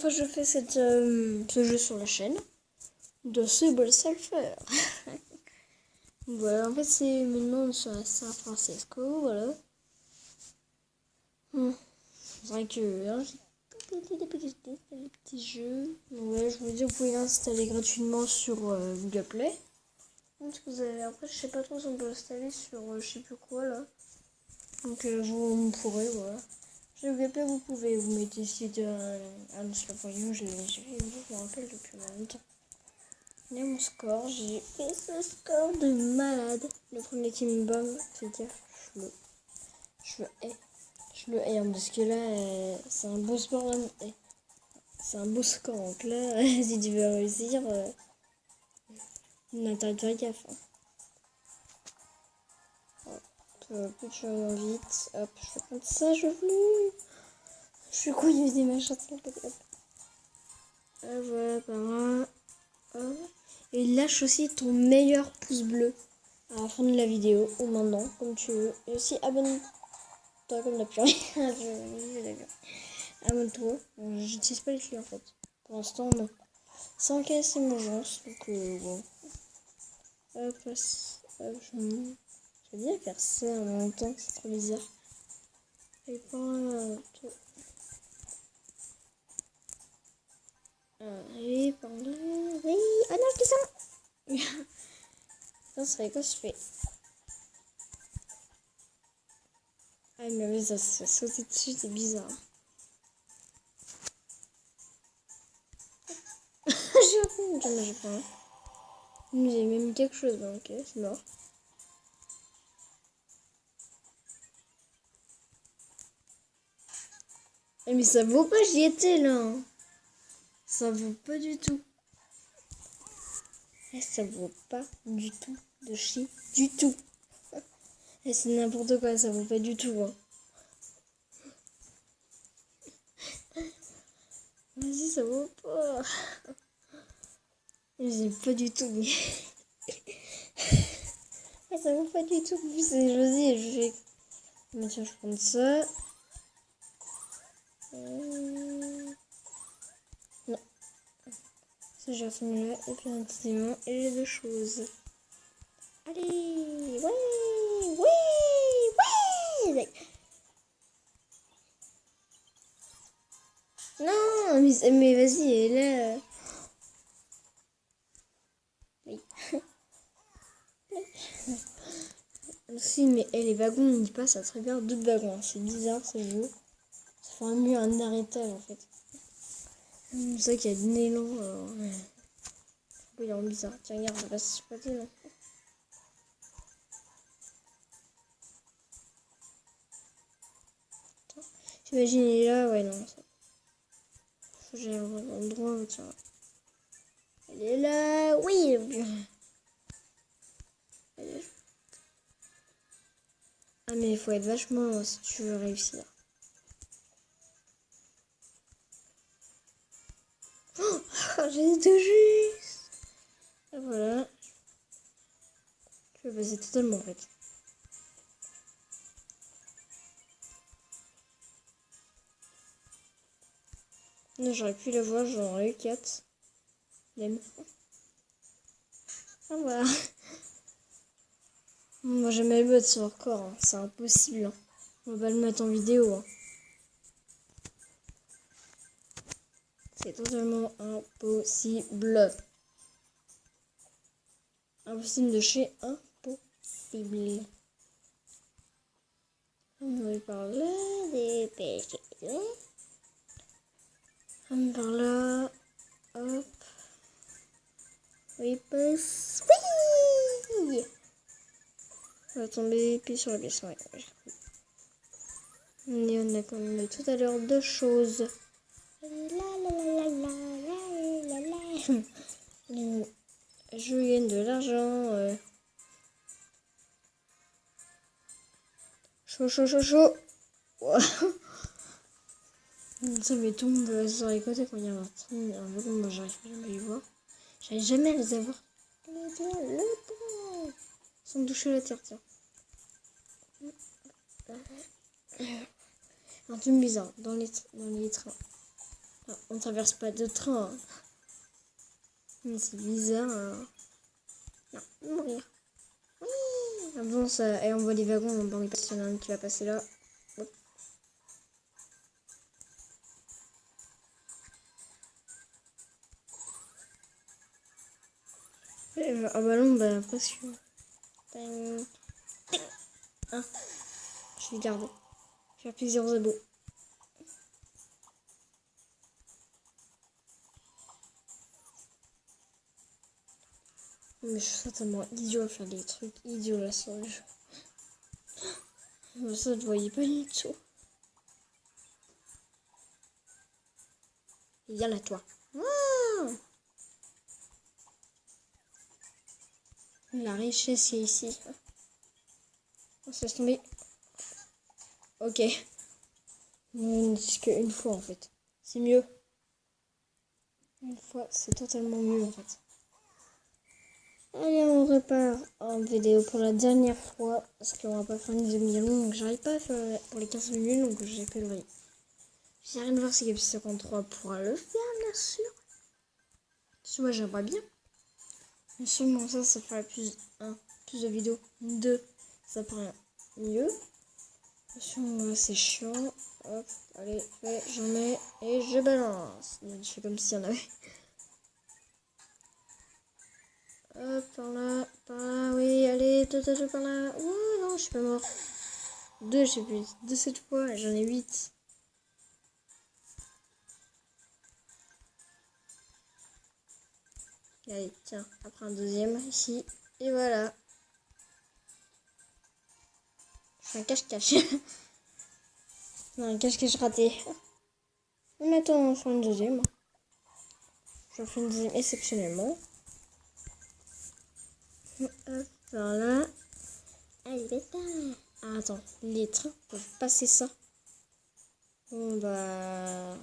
fois que je fais ce jeu sur la chaîne de Subway Surfer. Voilà, en fait c'est maintenant sur San Francisco, voilà. C'est vrai que hein, j'ai des petits jeux. Donc, ouais, je vous dis, vous pouvez l'installer gratuitement sur Google Play. Donc, vous avez, après, je sais pas trop si on peut l'installer sur je sais plus quoi là. Donc vous pourrez, voilà. Sur Google Play, vous pouvez, vous mettez ici un sur le voyant, je me rappelle depuis longtemps. Et mon score, j'ai fait ce score de malade. Le premier qui me bombe, c'est-à-dire je le hais. Je le hais, parce que là, c'est un beau sport. C'est un beau score. Donc là, si tu veux réussir, t'as gaffe. Hein. Hop, plus de choses vite. Hop, je fais comme ça, je veux. Je suis con, il y a des machins, hop. Voilà, par là. Hop. Et lâche aussi ton meilleur pouce bleu à la fin de la vidéo ou maintenant, comme tu veux. Et aussi abonne-toi comme la purée. Abonne-toi. J'utilise pas les clés en fait. Pour l'instant, non. Sans casser mon chance. Donc, bon. Hop, je vais dire faire ça en même temps, c'est trop bizarre. Et par là, tout. Et par là. Oui. Oh non, je descends. Ça serait quoi je fais? Ah, mais ça se fait sauter dessus, c'est bizarre. J'ai pas un. J'ai même quelque chose, donc ok, c'est mort. Mais ça vaut pas, j'y étais là. Ça vaut pas du tout. Et ça vaut pas du tout de chier du tout. Et c'est n'importe quoi, ça vaut pas du tout. Hein. Vas-y, ça vaut pas. J'ai pas du tout. Ça vaut pas du tout. En plus, c'est Josie et je fais. Mais tiens, je prends ça. Non. Ça, j'ai refait là. Et puis un petit aimant et les deux choses. Allez. Ouais. Ouais. Non, mais vas-y, elle est là. Oui. Si, mais les wagons, ils passent à travers d'autres wagons. C'est bizarre, ce jeu. Ça fait un mur, un arrêtage, en fait. C'est ça qu'il y a de l'élan. Oui, c'est bizarre. Tiens, regarde, ça passe pas là. J'imagine, il est là, ouais, non. J'ai un endroit où, tiens. Elle est là, oui. Ah, mais il faut être vachement si tu veux réussir. Oh, j'ai tout juste. Et voilà. Je vais passer totalement en fait. J'aurais pu la voir, j'aurais eu 4. Même. Ah voilà. Moi jamais le mettre sur le corps, hein. C'est impossible. Hein. On va pas le mettre en vidéo. Hein. C'est totalement impossible. Impossible de chez impossible. On va par là, des péchés. On va par là. Hop. Oui, passe. Oui! On va tomber puis sur la pièce. Ouais. Et on a quand même tout à l'heure 2 choses. Je gagne de l'argent. Chaud. Wow. Ça me tombe sur les côtés quand il y a un wagon. Moi, j'arrive jamais à les voir. J'arrive jamais à les avoir. Le temps. Sans toucher la terre, tiens. Un truc bizarre dans les trains. Ah, on traverse pas de train. C'est bizarre. Non, mourir. Oui. Avance et on voit les wagons. On va y passer. Il y en a un qui va passer là. Hop. Ah bah non, bah presque. Ah, je vais garder. Je vais faire plusieurs abos. Mais je suis totalement idiot à faire des trucs idiots là sur le jeu. Mais ça, je ne voyais pas du tout. Il y a là, toi. Ah, la richesse est ici. On se laisse tomber. Ok. C'est qu'une fois en fait. C'est mieux. Une fois, c'est totalement mieux en fait. Allez, on repart en vidéo pour la dernière fois. Parce qu'on va pas faire une demi longue. Donc j'arrive pas à faire pour les 15 minutes. Donc j'ai fait le. J'ai rien de voir si Gabi 53 pourra le faire, bien sûr. Parce que moi j'aimerais bien. Mais sûrement ça fera plus de vidéos. 2, ça fera mieux. Attention, c'est chiant. Hop, allez, j'en mets et je balance. Je fais comme s'il y en avait. Hop, par là, oui, allez, tout par là. Oh non, je suis pas mort. 2, j'ai plus 2 cette fois, j'en ai 8. Allez, tiens, après un deuxième ici. Et voilà. C'est un cache-cache. Non, un cache-cache raté. Mais attends, on fait une deuxième. J'en fais une deuxième exceptionnellement. Hop, voilà. Allez, bêta. Ah, attends, les trains peuvent passer ça. Bon, bah.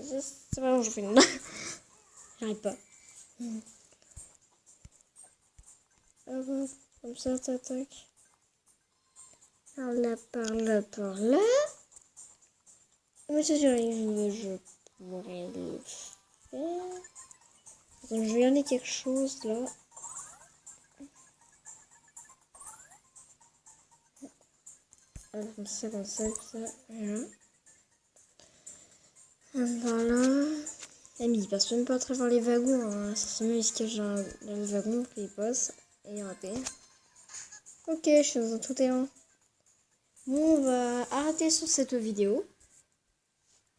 C'est pas bon, je fais une. J'arrive pas. Hop, comme ça, tac, tac. Par là, par là, par là. Mais ça, je pourrais le faire. Attends, je vais regarder quelque chose là. Comme ça, comme ça, comme ça. Voilà. Voilà. Ah, mais il passe même pas à travers les wagons. Hein. C'est mieux, il se cache dans le wagon qu'il passe. Et raté. Ok, je suis dans un tout terrain. Bon, on va arrêter sur cette vidéo.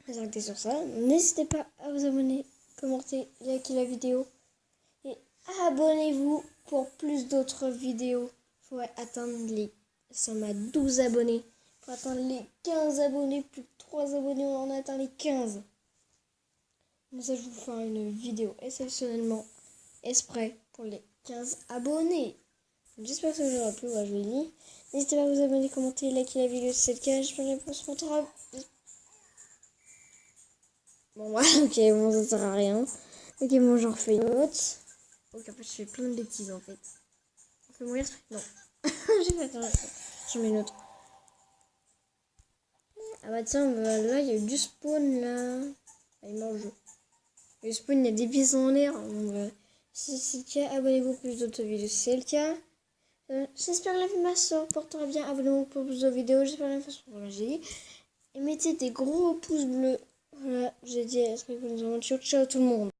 On va arrêter sur ça. N'hésitez pas à vous abonner, commenter, liker la vidéo. Et abonnez-vous pour plus d'autres vidéos. Il faut atteindre les... On a 12 abonnés. Il faut atteindre les 15 abonnés. Plus de 3 abonnés, on en a atteint les 15. Comme ça, je vous ferai une vidéo exceptionnellement exprès pour les 15 abonnés. J'espère que ça vous aura plu. Ouais, je l'ai dit. N'hésitez pas à vous abonner, commenter, liker la vidéo si c'est le cas. J'espère que ça se montrera. Bon, ouais, ok, bon, ça sert à rien. Ok, bon, j'en refais une autre. Ok, en fait, je fais plein de bêtises en fait. On peut mourir? Non. J'ai fait attends, j'en mets une autre. Ah bah tiens, bah, là, il y a eu du spawn là. Ah, il mange. Le spawn, il y a des pièces en l'air. Bon, bah, si c'est le cas, abonnez-vous pour plus d'autres vidéos. Si c'est le cas, j'espère que la vie ma soeur portera bien. Abonnez-vous pour plus d'autres vidéos. J'espère que la façon pour j'ai dit. Et mettez des gros pouces bleus. Voilà, j'ai dit à ce que vous nous ciao tout le monde.